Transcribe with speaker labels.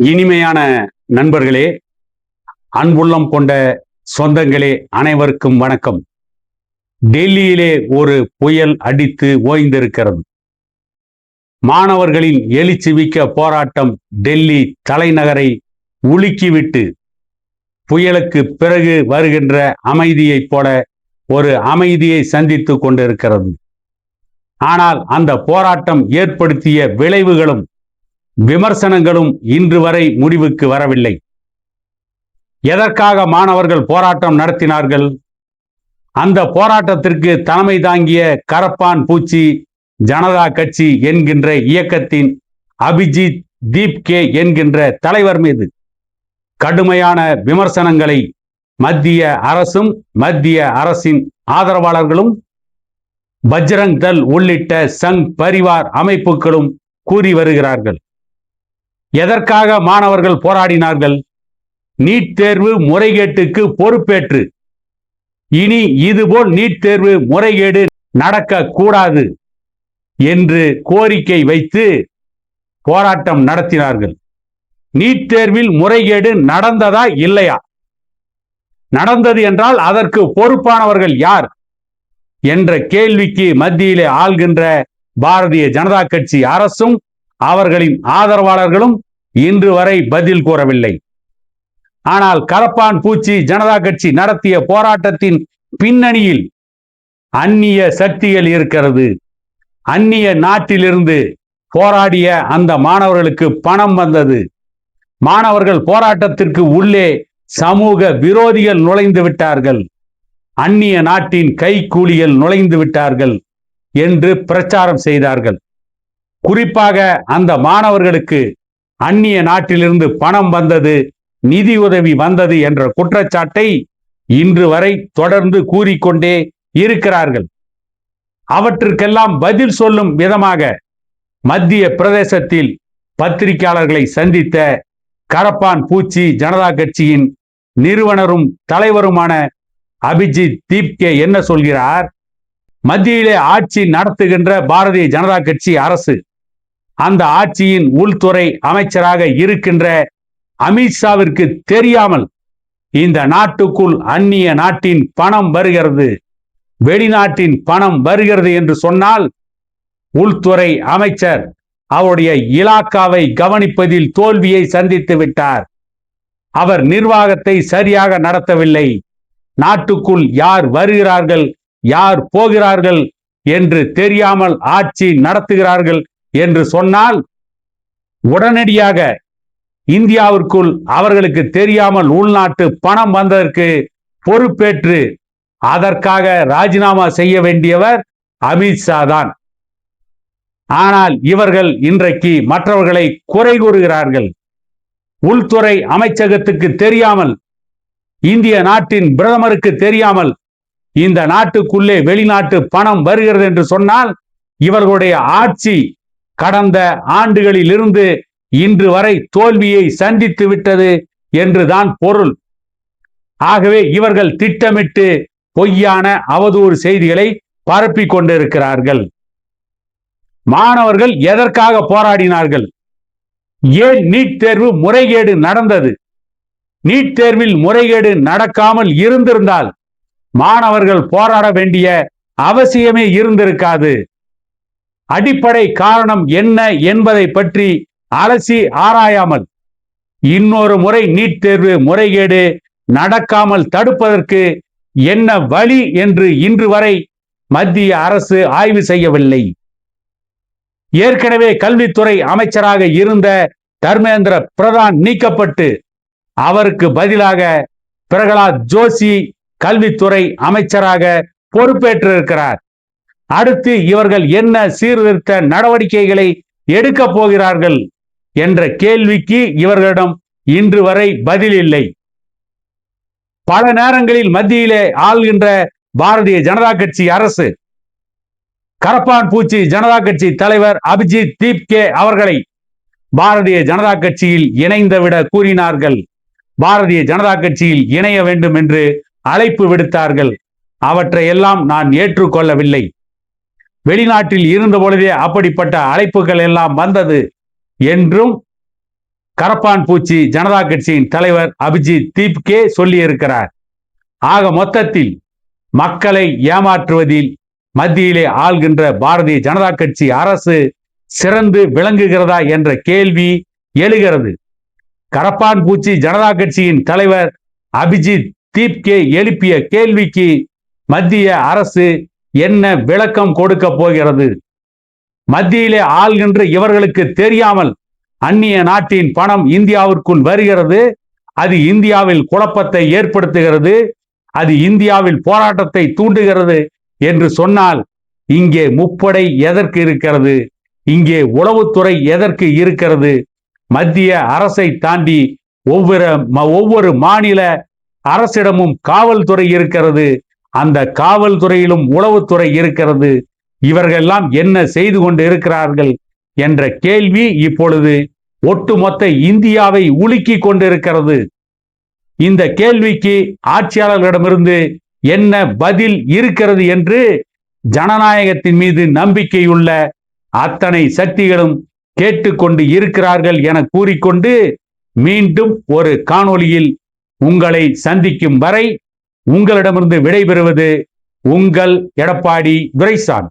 Speaker 1: இனிமையான நண்பர்களே, அன்புள்ளம் கொண்ட சொந்தங்களே, அனைவருக்கும் வணக்கம். டெல்லியிலே ஒரு புயல் அடித்து ஓய்ந்திருக்கிறது. மாணவர்களின் எழுச்சிமிக்க போராட்டம் டெல்லி தலைநகரை உலுக்கிவிட்டு புயலுக்கு பிறகு வருகின்ற அமைதியைப் போல ஒரு அமைதியை சந்தித்துக் கொண்டிருக்கிறது. ஆனால் அந்த போராட்டம் ஏற்படுத்திய விளைவுகளும் விமர்சனங்களும் இன்று வரை முடிவுக்கு வரவில்லை. எதற்காக மாணவர்கள் போராட்டம் நடத்தினார்கள்? அந்த போராட்டத்திற்கு தலைமை தாங்கிய கரப்பான் பூச்சி ஜனதா கட்சி என்கின்ற இயக்கத்தின் அபிஜித் தீப்கே என்கின்ற தலைவர் மீது கடுமையான விமர்சனங்களை மத்திய அரசும் மத்திய அரசின் ஆதரவாளர்களும் பஜ்ரங் தள் உள்ளிட்ட சங் பரிவார் அமைப்புகளும் கூறி வருகிறார்கள். எதற்காக மாணவர்கள் போராடினார்கள்? நீட் தேர்வு முறைகேட்டுக்கு பொறுப்பேற்று இனி இதுபோல் நீட் தேர்வு முறைகேடு நடக்க கூடாது என்று கோரிக்கை வைத்து போராட்டம் நடத்தினார்கள். நீட் தேர்வில் முறைகேடு நடந்ததா இல்லையா? நடந்தது என்றால் அதற்கு பொறுப்பானவர்கள் யார் என்ற கேள்விக்கு மத்தியிலே ஆள்கின்ற பாரதிய ஜனதா கட்சி அரசும் அவர்களின் ஆதரவாளர்களும் இன்று வரை பதில் கூறவில்லை. ஆனால் கரப்பான் பூச்சி ஜனதா கட்சி நடத்திய போராட்டத்தின் பின்னணியில் அந்நிய சக்திகள் இருக்கிறது. அந்நிய நாட்டிலிருந்து போராடிய அந்த மாணவர்களுக்கு பணம் வந்தது. மாணவர்கள் போராட்டத்திற்கு உள்ளே சமூக விரோதிகள் நுழைந்து விட்டார்கள், அந்நிய நாட்டின் கைக்கூலிகள் நுழைந்து விட்டார்கள் என்று பிரச்சாரம் செய்தார்கள். குறிப்பாக அந்த மாணவர்களுக்கு அந்நிய நாட்டிலிருந்து பணம் வந்தது, நிதி உதவி வந்தது என்ற குற்றச்சாட்டை இன்று வரை தொடர்ந்து கூறிக்கொண்டே இருக்கிறார்கள். அவற்றுக்கெல்லாம் பதில் சொல்லும் விதமாக மத்திய பிரதேசத்தில் பத்திரிகையாளர்களை சந்தித்த கரப்பான் பூச்சி ஜனதா கட்சியின் நிறுவனரும் தலைவருமான அபிஜித் தீப்கே என்ன சொல்கிறார்? மத்தியிலே ஆட்சி நடத்துகின்ற பாரதிய ஜனதா கட்சி அரசு, அந்த ஆட்சியின் உள்துறை அமைச்சராக இருக்கின்ற அமித்ஷாவிற்கு தெரியாமல் இந்த நாட்டுக்குள் அந்நிய நாட்டின் பணம் வருகிறது, வெளிநாட்டின் பணம் வருகிறது என்று சொன்னால் உள்துறை அமைச்சர் அவருடைய இலாக்காவை கவனிப்பதில் தோல்வியை சந்தித்து விட்டார். அவர் நிர்வாகத்தை சரியாக நடத்தவில்லை. நாட்டுக்குள் யார் வருகிறார்கள், யார் போகிறார்கள் என்று தெரியாமல் ஆட்சி நடத்துகிறார்கள் என்று சொன்னால் உடனடியாக இந்தியாவிற்குள் அவர்களுக்கு தெரியாமல் உள்நாட்டு பணம் வந்ததற்கு பொறுப்பேற்று அதற்காக ராஜினாமா செய்ய வேண்டியவர் அமித்ஷா தான். ஆனால் இவர்கள் இன்றைக்கு மற்றவர்களை குறை கூறுகிறார்கள். உள்துறை அமைச்சகத்துக்கு தெரியாமல், இந்திய நாட்டின் பிரதமருக்கு தெரியாமல் இந்த நாட்டுக்குள்ளே வெளிநாட்டு பணம் வருகிறது என்று சொன்னால் இவர்களுடைய ஆட்சி கடந்த ஆண்டுகளில் இருந்து இன்று வரை தோல்வியை சந்தித்து விட்டது என்றுதான் பொருள். ஆகவே இவர்கள் திட்டமிட்டு பொய்யான அவதூறு செய்திகளை பரப்பிக் கொண்டிருக்கிறார்கள். மாணவர்கள் எதற்காக போராடினார்கள்? ஏன் நீட் தேர்வு முறைகேடு நடந்தது? நீட் தேர்வில் முறைகேடு நடக்காமல் இருந்திருந்தால் மாணவர்கள் போராட வேண்டிய அவசியமே இருந்திருக்காது. அடிப்படை காரணம் என்ன என்பதை பற்றி அலசி ஆராயாமல் இன்னொரு முறை நீட் தேர்வு முறைகேடு நடக்காமல் தடுப்பதற்கு என்ன வழி என்று இன்று வரை மத்திய அரசு ஆய்வு செய்யவில்லை. ஏற்கனவே கல்வித்துறை அமைச்சராக இருந்த தர்மேந்திர பிரதான் நீக்கப்பட்டு அவருக்கு பதிலாக பிரகலாத் ஜோஷி கல்வித்துறை அமைச்சராக பொறுப்பேற்றிருக்கிறார். அடுத்து இவர்கள் என்ன சீர்திருத்த நடவடிக்கைகளை எடுக்க போகிறார்கள் என்ற கேள்விக்கு இவர்களிடம் இன்று வரை பதில் இல்லை. பல நேரங்களில் மத்தியிலே ஆள்கின்ற பாரதிய ஜனதா கட்சி அரசு கரப்பான் பூச்சி ஜனதா கட்சி தலைவர் அபிஜித் தீப்கே அவர்களை பாரதிய ஜனதா கட்சியில் இணைந்துவிட கூறினார்கள். பாரதிய ஜனதா கட்சியில் இணைய வேண்டும் என்று அழைப்பு விடுத்தார்கள். அவற்றை எல்லாம் நான் ஏற்றுக்கொள்ளவில்லை. வெளிநாட்டில் இருந்த பொழுதே அப்படிப்பட்ட அழைப்புகள் எல்லாம் வந்தது என்றும் கரப்பான் பூச்சி ஜனதா கட்சியின் தலைவர் அபிஜித் தீப்கே சொல்லி இருக்கிறார். ஆக மொத்தத்தில் மக்களை ஏமாற்றுவதில் மத்தியிலே ஆள்கின்ற பாரதிய ஜனதா கட்சி அரசு சிறந்து விளங்குகிறதா என்ற கேள்வி எழுகிறது. கரப்பான் பூச்சி ஜனதா கட்சியின் தலைவர் அபிஜித் தீப்கே எழுப்பிய கேள்விக்கு மத்திய அரசு என்ன விளக்கம் கொடுக்க போகிறது? மத்தியிலே ஆள்கின்ற இவர்களுக்கு தெரியாமல் அந்நிய நாட்டின் பணம் இந்தியாவிற்குள் வருகிறது. அது இந்தியாவில் குழப்பத்தை ஏற்படுத்துகிறது. அது இந்தியாவில் போராட்டத்தை தூண்டுகிறது என்று சொன்னால் இங்கே முப்படை எதற்கு இருக்கிறது? இங்கே உளவுத்துறை எதற்கு இருக்கிறது? மத்திய அரசை தாண்டி ஒவ்வொரு மாநில அரசிடமும் காவல்துறை இருக்கிறது. அந்த காவல்துறையிலும் உளவுத்துறை இருக்கிறது. இவர்களெல்லாம் என்ன செய்து கொண்டு இருக்கிறார்கள் என்ற கேள்வி இப்பொழுது ஒட்டுமொத்த இந்தியாவை உலுக்கி கொண்டிருக்கிறது. இந்த கேள்விக்கு ஆட்சியாளர்களிடமிருந்து என்ன பதில் இருக்கிறது என்று ஜனநாயகத்தின் மீது நம்பிக்கையுள்ள அத்தனை சக்திகளும் கேட்டுக்கொண்டு இருக்கிறார்கள் என கூறிக்கொண்டு மீண்டும் ஒரு காணொளியில் உங்களை சந்திக்கும் வரை உங்களிடமிருந்து விடைபெறுவது உங்கள் எடப்பாடி துரைசாமி.